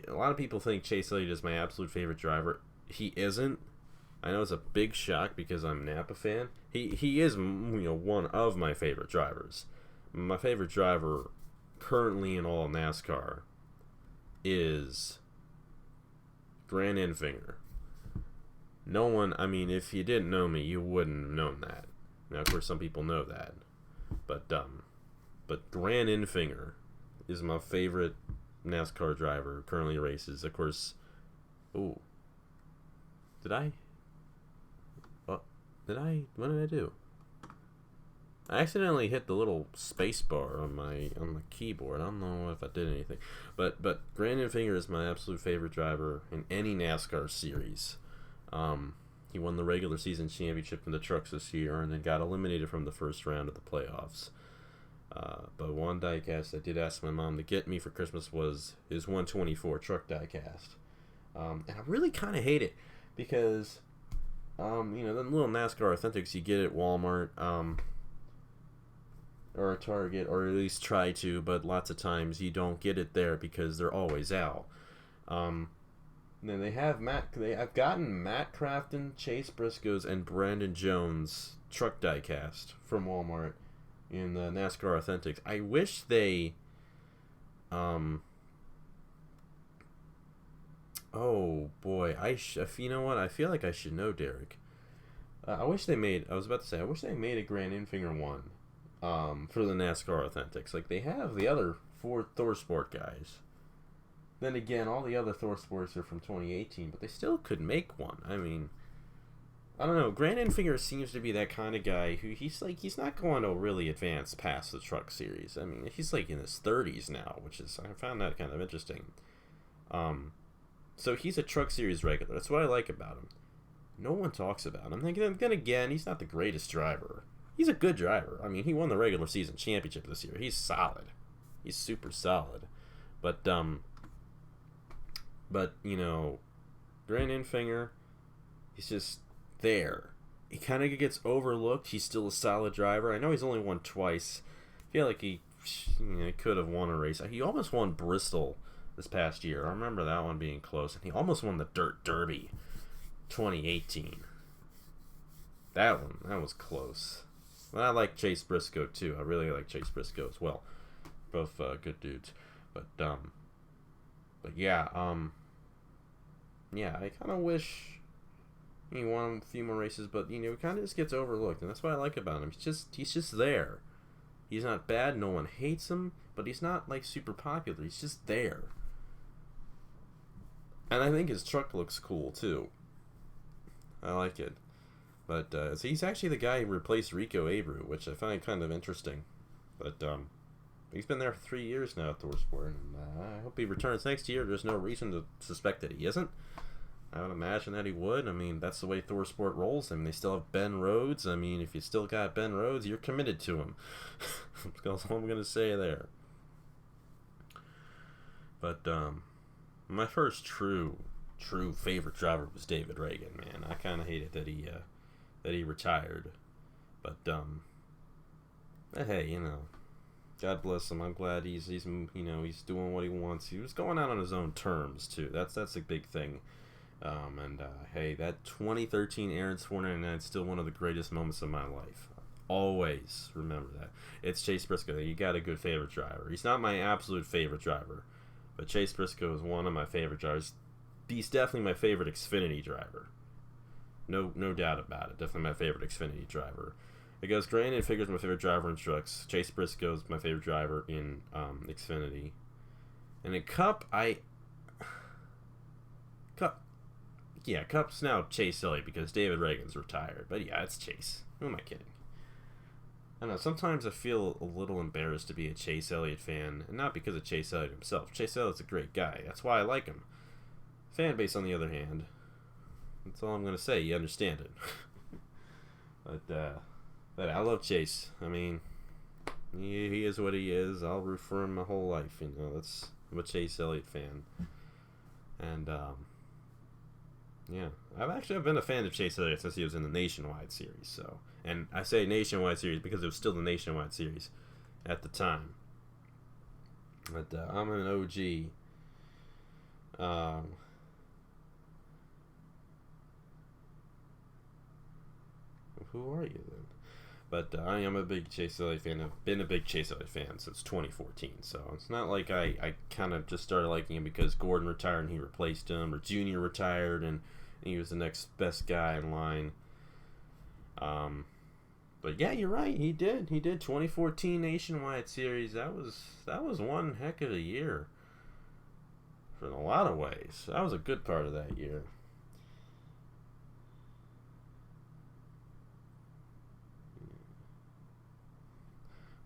a lot of people think Chase Elliott is my absolute favorite driver. He isn't. I know it's a big shock because I'm a Napa fan. He is, you know, one of my favorite drivers. My favorite driver currently in all NASCAR is Grant Enfinger. No one, I mean, if you didn't know me, you wouldn't have known that. Now, of course, some people know that. But Grant Enfinger is my favorite NASCAR driver, currently races. Of course, what did I do? I accidentally hit the little space bar on my keyboard. I don't know if I did anything. But Grant Enfinger is my absolute favorite driver in any NASCAR series. He won the regular season championship in the trucks this year and then got eliminated from the first round of the playoffs. But one diecast I did ask my mom to get me for Christmas was his 124 truck diecast. And I really kind of hate it because, you know, the little NASCAR Authentics you get at Walmart, or a Target, or at least try to, but lots of times you don't get it there because they're always out. Then they have I've gotten Matt Crafton, Chase Briscoe's, and Brandon Jones truck diecast from Walmart in the NASCAR Authentics. I wish they, oh boy, you know what? I feel like I should know, Derek. I wish they made a Grant Enfinger one, for the NASCAR Authentics. Like they have the other 4 ThorSport guys. Then again, all the other ThorSports are from 2018, but they still could make one. I mean, I don't know. Grant Enfinger seems to be that kind of guy who he's not going to really advance past the truck series. I mean, he's like in his 30s now, I found that kind of interesting. So he's a truck series regular. That's what I like about him. No one talks about him. Then again, he's not the greatest driver. He's a good driver. I mean, he won the regular season championship this year. He's solid. He's super solid. But you know, Grant Enfinger, he's just there. He kind of gets overlooked. He's still a solid driver. I know he's only won twice. feel like he could have won a race. He almost won Bristol this past year. I remember that one being close, and he almost won the Dirt Derby 2018. That was close. I like Chase Briscoe too. I really like Chase Briscoe as well. Both good dudes. But yeah, I kind of wish he won a few more races, but he kind of just gets overlooked, and that's what I like about him. He's just there. He's not bad. No one hates him, but he's not like super popular. He's just there. And I think his truck looks cool too. I like it. But so he's actually the guy who replaced Rico Abreu, which I find kind of interesting. But he's been there for 3 years now at ThorSport, and I hope he returns next year. There's no reason to suspect that he isn't. I would imagine that he would. I mean, that's the way ThorSport rolls. I mean, they still have Ben Rhodes. I mean, if you still got Ben Rhodes, you're committed to him. That's all I'm going to say there. But my first true favorite driver was David Ragan, man. I kind of hated that he retired. But hey, God bless him. I'm glad he's doing what he wants. He was going out on his own terms too. That's a big thing. Hey, that 2013 Aaron's 499 is still one of the greatest moments of my life. Always remember that. It's Chase Briscoe. You got a good favorite driver. He's not my absolute favorite driver, but Chase Briscoe is one of my favorite drivers. He's definitely my favorite Xfinity driver. No doubt about it. Definitely my favorite Xfinity driver. Because granted, Figure's my favorite driver in trucks. Chase Briscoe is my favorite driver in Xfinity. And in Cup, Cup's now Chase Elliott because David Ragan's retired. But yeah, it's Chase. Who am I kidding? I don't know, sometimes I feel a little embarrassed to be a Chase Elliott fan, and not because of Chase Elliott himself. Chase Elliott's a great guy. That's why I like him. Fan base, on the other hand, that's all I'm going to say. You understand it. But I love Chase. I mean, he is what he is. I'll root for him my whole life. I'm a Chase Elliott fan. And, yeah, I've been a fan of Chase Elliott since he was in the Nationwide Series. So, and I say Nationwide Series because it was still the Nationwide Series at the time. But I'm an OG. Who are you then? But I am a big Chase Elliott fan. I've been a big Chase Elliott fan since 2014. So it's not like I kind of just started liking him because Gordon retired and he replaced him, or Junior retired and he was the next best guy in line. But yeah, you're right. He did 2014 Nationwide Series. That was one heck of a year. For in a lot of ways, that was a good part of that year.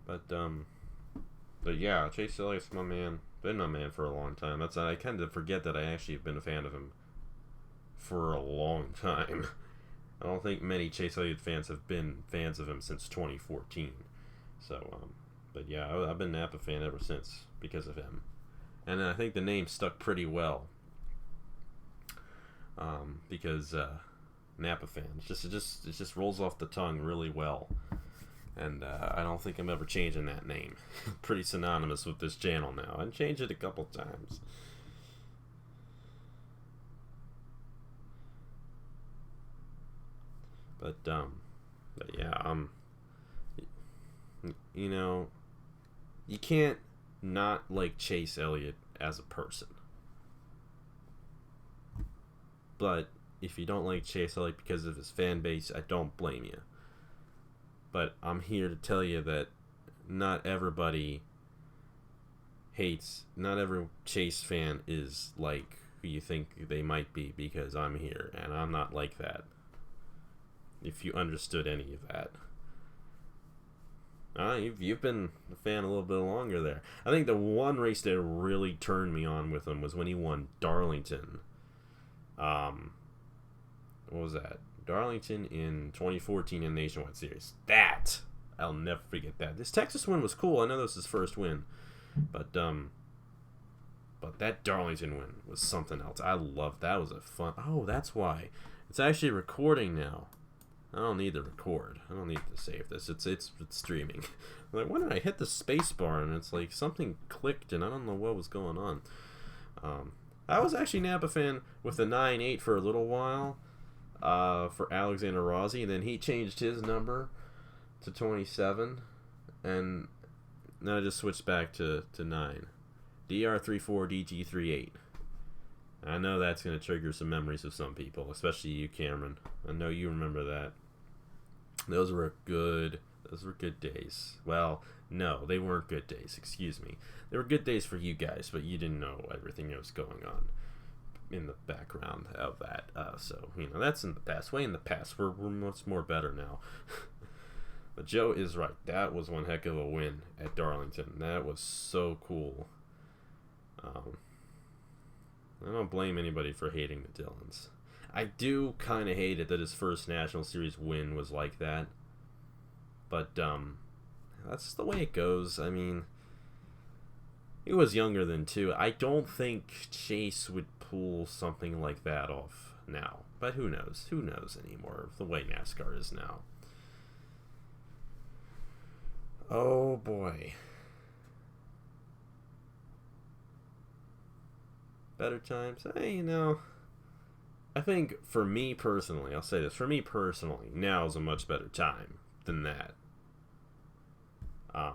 But yeah, Chase Elliott's my man. Been my man for a long time. I kind of forget that I actually have been a fan of him for a long time. I don't think many Chase Elliott fans have been fans of him since 2014. So, but yeah, I've been a Napa fan ever since because of him. And I think the name stuck pretty well. Because Napa fan, it just rolls off the tongue really well. And I don't think I'm ever changing that name. Pretty synonymous with this channel now. I've changed it a couple times. But yeah, you can't not like Chase Elliott as a person. But if you don't like Chase Elliott because of his fan base, I don't blame you. But I'm here to tell you that not every Chase fan is like who you think they might be, because I'm here, and I'm not like that. If you understood any of that. You've been a fan a little bit longer there. I think the one race that really turned me on with him was when he won Darlington. What was that? Darlington in 2014 in Nationwide Series. I'll never forget that. This Texas win was cool. I know this was his first win, but that Darlington win was something else. I loved that. Was a fun. Oh, that's why it's actually recording now. I don't need to record. I don't need to save this. It's streaming. I'm like, when did I hit the space bar? And it's like something clicked, and I don't know what was going on. I was actually Napa fan with the 9-8 for a little while, for Alexander Rossi, and then he changed his number to 27, and then I just switched back to 9. DR34DG38. I know that's going to trigger some memories of some people, especially you, Cameron. I know you remember that. Those were good days. Well, no, they weren't good days. Excuse me. They were good days for you guys, but you didn't know everything that was going on in the background of that. So, that's in the past. Way in the past. We're much more better now. But Joe is right. That was one heck of a win at Darlington. That was so cool. I don't blame anybody for hating the Dillons. I do kind of hate it that his first National Series win was like that. But, that's just the way it goes. I mean, he was younger than 2. I don't think Chase would pull something like that off now. But who knows? Who knows anymore, the way NASCAR is now. Oh, boy. Better times? Hey, I think for me personally, I'll say this, for me personally, now is a much better time than that.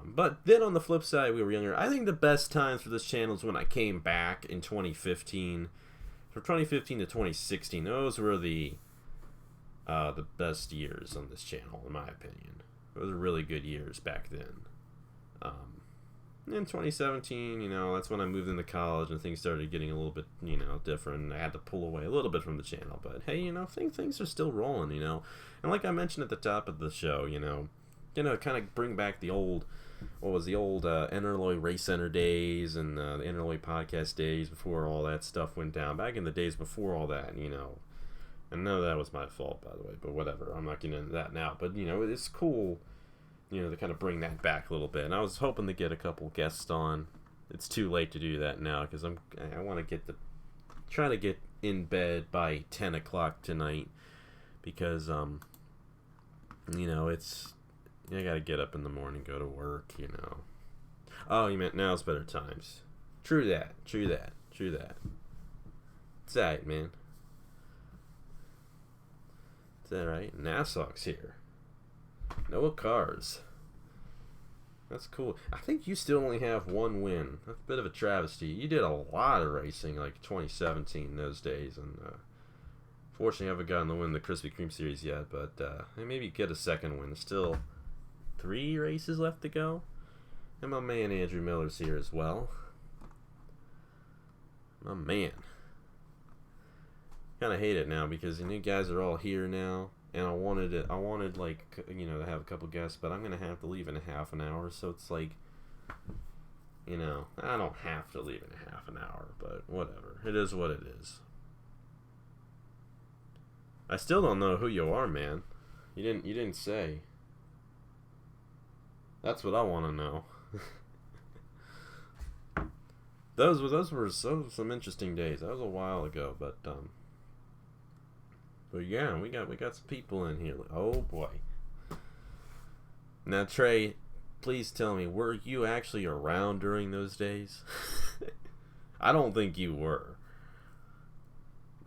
But then on the flip side, we were younger. I think the best times for this channel is when I came back in 2015. From 2015 to 2016, those were the best years on this channel, in my opinion. Those were really good years back then. In 2017, that's when I moved into college and things started getting a little bit, different. I had to pull away a little bit from the channel, but hey, things are still rolling, And like I mentioned at the top of the show, kind of bring back the old, Interloy Race Center days and the Interloy podcast days before all that stuff went down. Back in the days before all that, And none of that was my fault, by the way, but whatever. I'm not getting into that now. But, it's cool, to kind of bring that back a little bit. And I was hoping to get a couple guests on. It's too late to do that now because I want to try to get in bed by 10 o'clock tonight because, it's, I got to get up in the morning, go to work, Oh, you meant now's better times. True that. It's alright, man. Is that right? Nassau's here. Noah Cars. That's cool. I think you still only have one win. That's a bit of a travesty. You did a lot of racing, like 2017 those days, and fortunately I haven't gotten to win the Krispy Kreme series yet, but maybe get a second win. There's still 3 races left to go. And my man Andrew Miller's here as well. My man. Kind of hate it now because you guys are all here now, and I wanted to have a couple guests, but I'm gonna have to leave in a half an hour, so it's like, I don't have to leave in a half an hour, but whatever, it is what it is. I still don't know who you are, man. You didn't say. That's what I want to know. Those were some interesting days. That was a while ago, but yeah, we got some people in here. Oh boy. Now Trey, please tell me, were you actually around during those days? I don't think you were.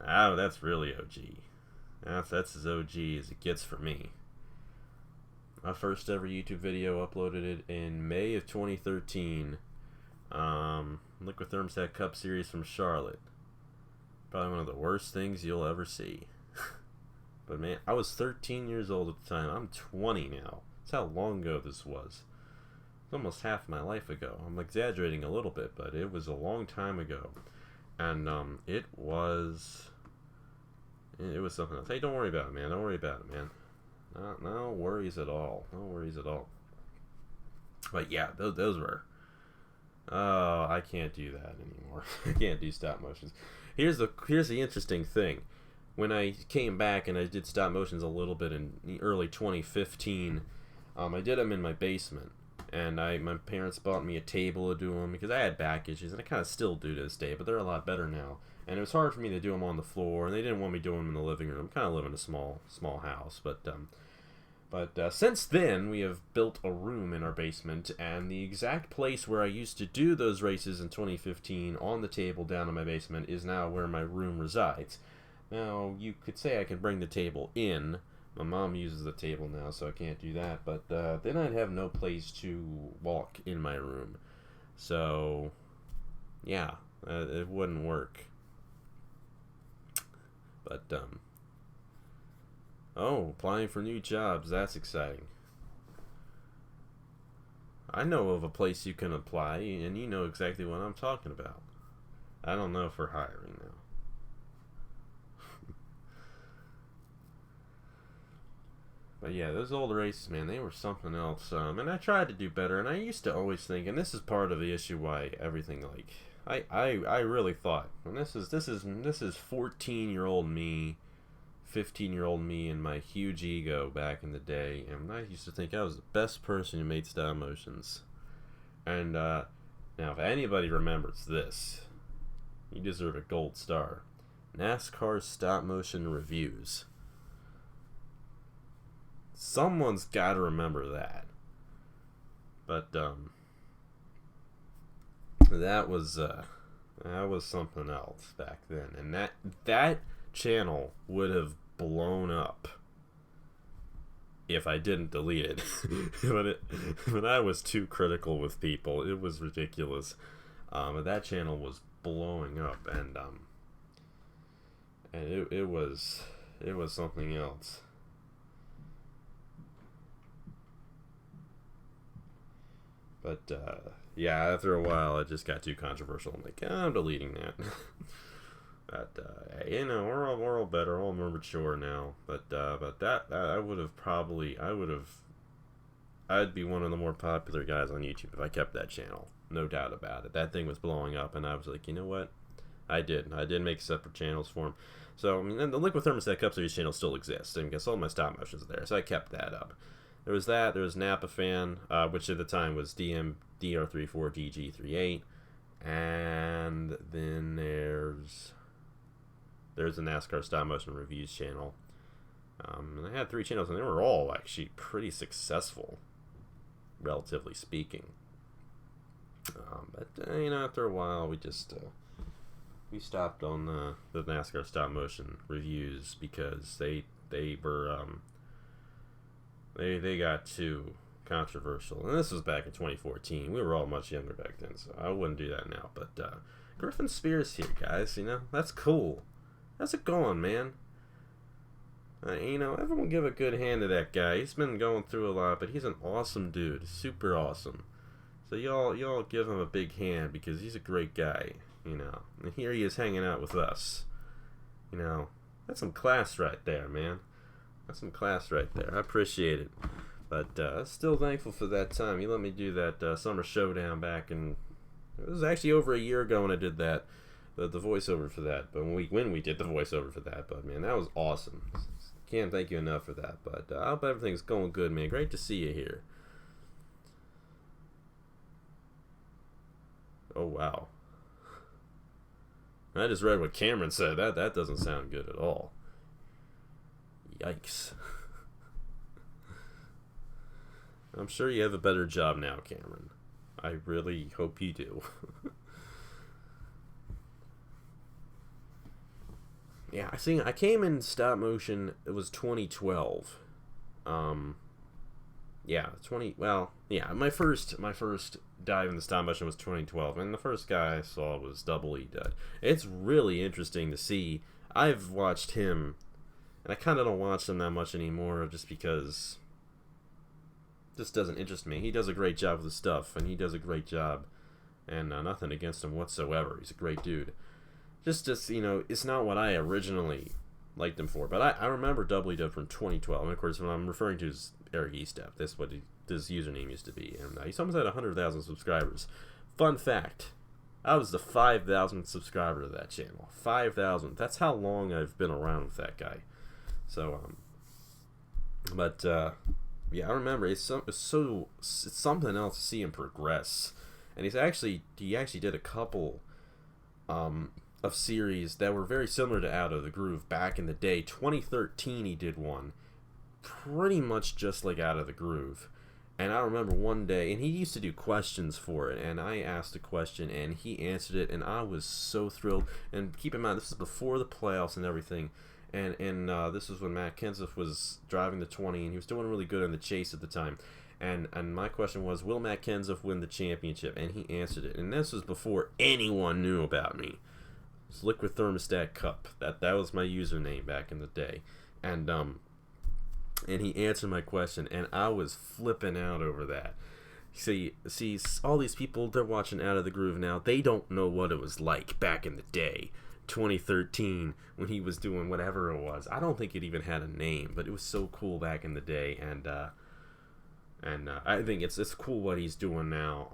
Oh, that's really OG. That's as OG as it gets for me. My first ever YouTube video, uploaded it in May of 2013. Liquid Thermostat Cup Series from Charlotte. Probably one of the worst things you'll ever see. But man, I was 13 years old at the time. I'm 20 now. That's how long ago this was. It's almost half my life ago. I'm exaggerating a little bit, but it was a long time ago. And it was something else. Hey, don't worry about it, man. Don't worry about it, man. No worries at all. No worries at all. But yeah, those were. Oh, I can't do that anymore. I can't do stop motions. Here's the interesting thing. When I came back and I did stop motions a little bit in the early 2015, I did them in my basement. And my parents bought me a table to do them because I had back issues, and I kind of still do to this day, but they're a lot better now. And it was hard for me to do them on the floor, and they didn't want me doing them in the living room. I'm kind of live in a small house, but since then we have built a room in our basement, and the exact place where I used to do those races in 2015 on the table down in my basement is now where my room resides. Now you could say I can bring the table in. My mom uses the table now, so I can't do that. But then I'd have no place to walk in my room. So, yeah, it wouldn't work. But, oh, applying for new jobs. That's exciting. I know of a place you can apply, and you know exactly what I'm talking about. I don't know if we're hiring now. But yeah, those old races, man, they were something else. And I tried to do better, and I used to always think, and this is part of the issue why everything, like, I really thought, and this is 14-year-old me, 15-year-old me, and my huge ego back in the day, and I used to think I was the best person who made stop motions. And now, if anybody remembers this, you deserve a gold star. NASCAR stop motion reviews. Someone's got to remember that. But that was something else back then, and that channel would have blown up if I didn't delete it. But I was too critical with people. It was ridiculous. But that channel was blowing up, and it was something else. But, yeah, after a while, it just got too controversial. I'm like, I'm deleting that. But, you know, we're all better, all more mature now. But that I'd be one of the more popular guys on YouTube if I kept that channel. No doubt about it. That thing was blowing up, and I was like, you know what? I did make separate channels for him. So, I mean, and the Liquid Thermostat Cup Series channel still exists, and I guess all my stop motions are there, so I kept that up. There was that. There was Napa Fan, which at the time was DR34DG38, and then there's the NASCAR Stop Motion Reviews channel. And I had 3 channels, and they were all actually pretty successful, relatively speaking. But you know, after a while, we just we stopped on the NASCAR Stop Motion Reviews because they were They got too controversial. And this was back in 2014. We were all much younger back then, so I wouldn't do that now. But Griffin Spears here, guys. You know, that's cool. How's it going, man? You know, everyone give a good hand to that guy. He's been going through a lot, but he's an awesome dude. Super awesome. So y'all give him a big hand because he's a great guy, you know. And here he is hanging out with us. You know, that's some class right there, man. That's some class right there. I appreciate it. But still thankful for that time. You let me do that Summer Showdown back in... It was actually over a year ago when I did that. The voiceover for that. But when we did the voiceover for that. But, man, that was awesome. Can't thank you enough for that. But I hope everything's going good, man. Great to see you here. Oh, wow. I just read what Cameron said. That doesn't sound good at all. Yikes. I'm sure you have a better job now, Cameron. I really hope you do. Yeah, I came in stop motion, it was 2012. My first dive in the stop motion was 2012, and the first guy I saw was Double E Dud. It's really interesting to see. I've watched him, and I kind of don't watch him that much anymore just because this doesn't interest me. He does a great job with his stuff, and he does a great job, and nothing against him whatsoever. He's a great dude. Just you know, it's not what I originally liked him for, but I remember Double E Dud from 2012, and of course, when I'm referring to is Eric Estep. That's what his username used to be, and he's almost at 100,000 subscribers. Fun fact, I was the 5,000th subscriber to that channel. 5,000. That's how long I've been around with that guy. So, Yeah, I remember. It's something else to see him progress, and he actually did a couple of series that were very similar to Out of the Groove back in the day. 2013, he did one pretty much just like Out of the Groove. And I remember one day, and he used to do questions for it, and I asked a question, and he answered it, and I was so thrilled. And keep in mind, this is before the playoffs and everything, and this was when Matt Kenseth was driving the 20, and he was doing really good in the chase at the time. And my question was, will Matt Kenseth win the championship? And he answered it, and this was before anyone knew about me. It's Liquid Thermostat Cup. That was my username back in the day, and he answered my question, and I was flipping out over that. See, all these people, they're watching Out of the Groove now. They don't know what it was like back in the day, 2013, when he was doing whatever it was. I don't think it even had a name, but it was so cool back in the day, and I think it's cool what he's doing now.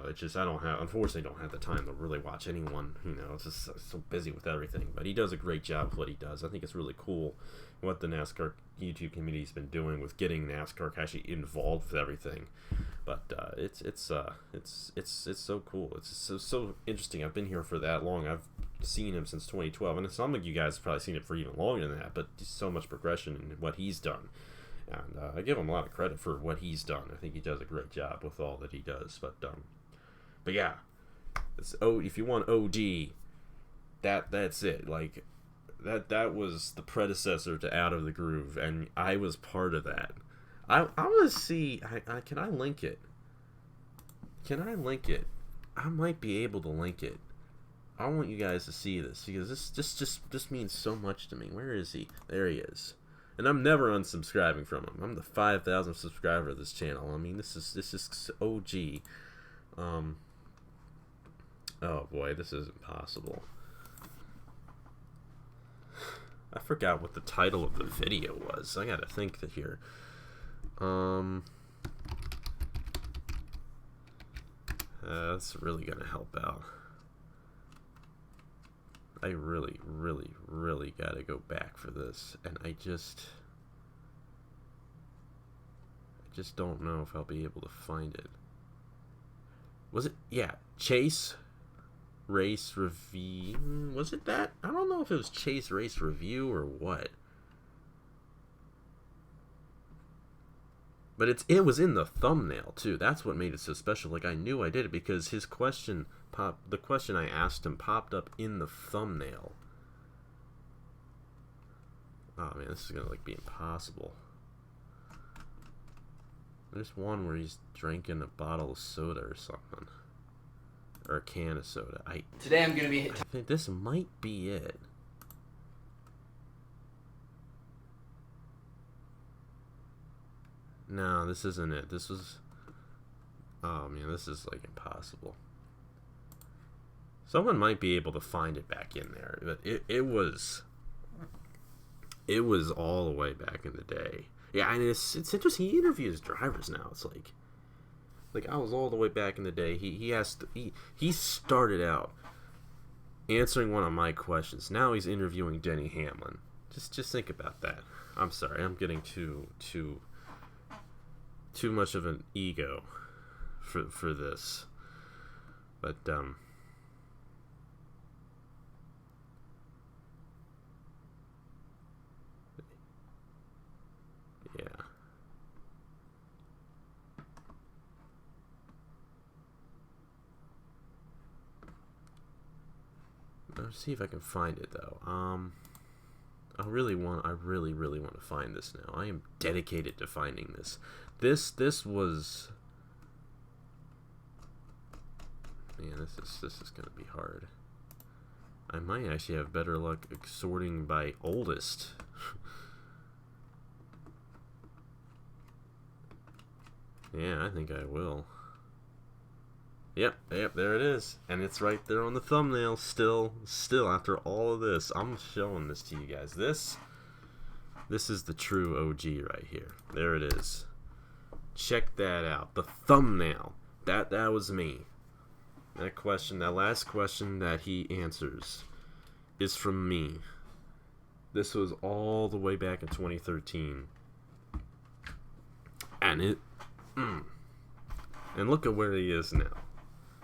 It's just unfortunately don't have the time to really watch anyone. It's just so busy with everything. But he does a great job with what he does. I think it's really cool what the NASCAR YouTube community's been doing with getting NASCAR actually involved with everything. But it's so cool. It's so interesting. I've been here for that long. I've seen him since 2012, and some of you guys have probably seen it for even longer than that. But just so much progression in what he's done. And I give him a lot of credit for what he's done. I think he does a great job with all that he does. But yeah, if you want OG, that's it. Like that was the predecessor to Out of the Groove, and I was part of that. I want to see. Can I link it? Can I link it? I might be able to link it. I want you guys to see this because this means so much to me. Where is he? There he is. And I'm never unsubscribing from him. I'm the 5,000th subscriber of this channel. I mean, this is OG. Oh boy, this is impossible. I forgot what the title of the video was. I gotta think that here. That's really gonna help out. I really, really, really gotta go back for this, and I just don't know if I'll be able to find it. Was it? Yeah, Chase Race Review. Was it that? I don't know if it was Chase Race Review or what. But it was in the thumbnail too. That's what made it so special. Like I knew I did it because the question I asked him popped up in the thumbnail. Oh man, this is gonna be impossible. There's one where he's drinking a bottle of soda or something, or a can of soda. Today I'm gonna be. I think this might be it. No, this isn't it. This was... Oh, man, this is, like, impossible. Someone might be able to find it back in there, but it was all the way back in the day. Yeah, and it's interesting. He interviews drivers now. It's like I was all the way back in the day. He started out answering one of my questions. Now he's interviewing Denny Hamlin. Just think about that. I'm sorry, I'm getting too much of an ego for this, but yeah. Let's see if I can find it though. I really, really want to find this now. I am dedicated to finding this. This was... Man, this is gonna be hard. I might actually have better luck sorting by oldest. Yeah, I think I will. Yep, there it is. And it's right there on the thumbnail still after all of this. I'm showing this to you guys. This is the true OG right here. There it is. Check that out. The thumbnail. That was me. That last question that he answers is from me. This was all the way back in 2013. And and look at where he is now.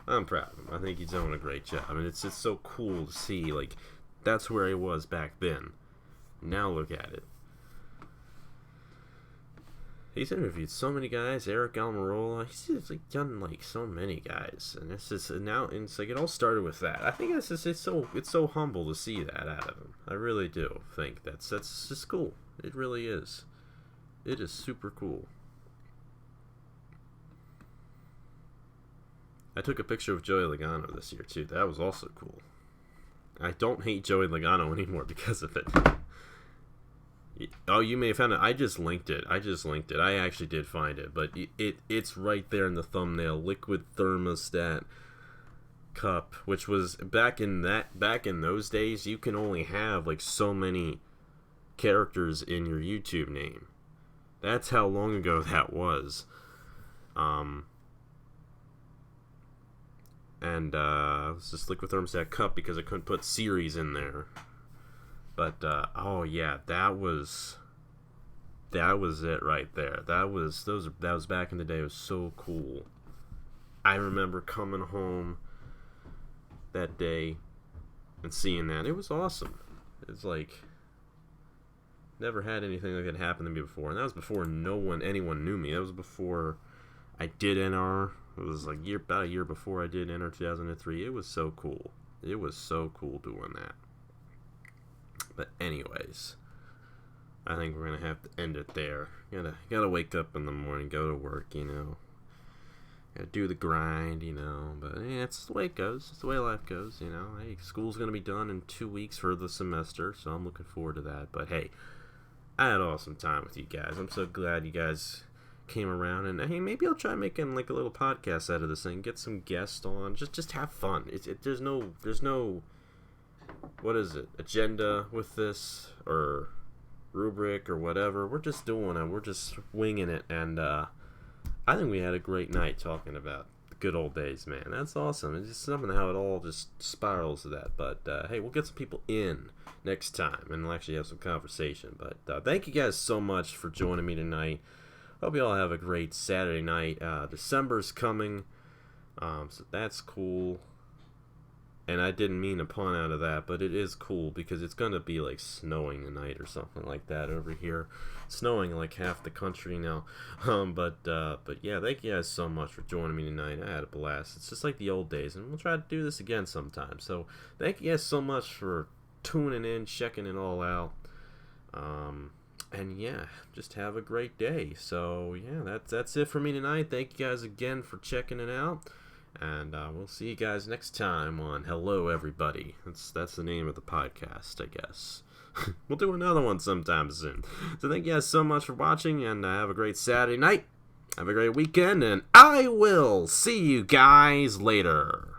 I'm proud of him. I think he's doing a great job. I mean, it's just so cool to see, like, that's where he was back then. Now look at it. He's interviewed so many guys, Eric Almirola. He's like done like so many guys, and it's just now. And it's like it all started with that. I think it's so humble to see that out of him. I really do think that's just cool. It really is. It is super cool. I took a picture of Joey Logano this year too. That was also cool. I don't hate Joey Logano anymore because of it. Oh, you may have found it. I just linked it. I actually did find it, but it's right there in the thumbnail. Liquid thermostat cup, which was back in those days, you can only have like so many characters in your YouTube name. That's how long ago that was. And it was just liquid thermostat cup because I couldn't put series in there. But oh yeah, that was it right there. That was back in the day. It was so cool. I remember coming home that day and seeing that. It was awesome. It's like never had anything like that happen to me before, and that was before anyone knew me. That was before I did NR. It was like about a year before I did NR 2003. It was so cool. It was so cool doing that. But anyways, I think we're gonna have to end it there. Gotta wake up in the morning, go to work, Gotta do the grind, But yeah, it's the way it goes. It's the way life goes, Hey, school's gonna be done in 2 weeks for the semester, so I'm looking forward to that. But hey, I had an awesome time with you guys. I'm so glad you guys came around, and hey, maybe I'll try making like a little podcast out of this thing. Get some guests on. Just have fun. There's no what is it, agenda with this or rubric or whatever. We're just doing it. We're just winging it, and I think we had a great night talking about the good old days, man. That's awesome. It's just something how it all just spirals to that. But hey, we'll get some people in next time, and we'll actually have some conversation. But thank you guys so much for joining me tonight. Hope you all have a great Saturday night. December's coming, so that's cool. And I didn't mean to pun out of that, but it is cool because it's going to be like snowing tonight or something like that over here. Snowing in like half the country now. But yeah, thank you guys so much for joining me tonight. I had a blast. It's just like the old days, and we'll try to do this again sometime. So thank you guys so much for tuning in, checking it all out. And yeah, just have a great day. So yeah, that's it for me tonight. Thank you guys again for checking it out. And we'll see you guys next time on Hello Everybody. That's the name of the podcast, I guess. We'll do another one sometime soon. So thank you guys so much for watching, and have a great Saturday night. Have a great weekend, and I will see you guys later.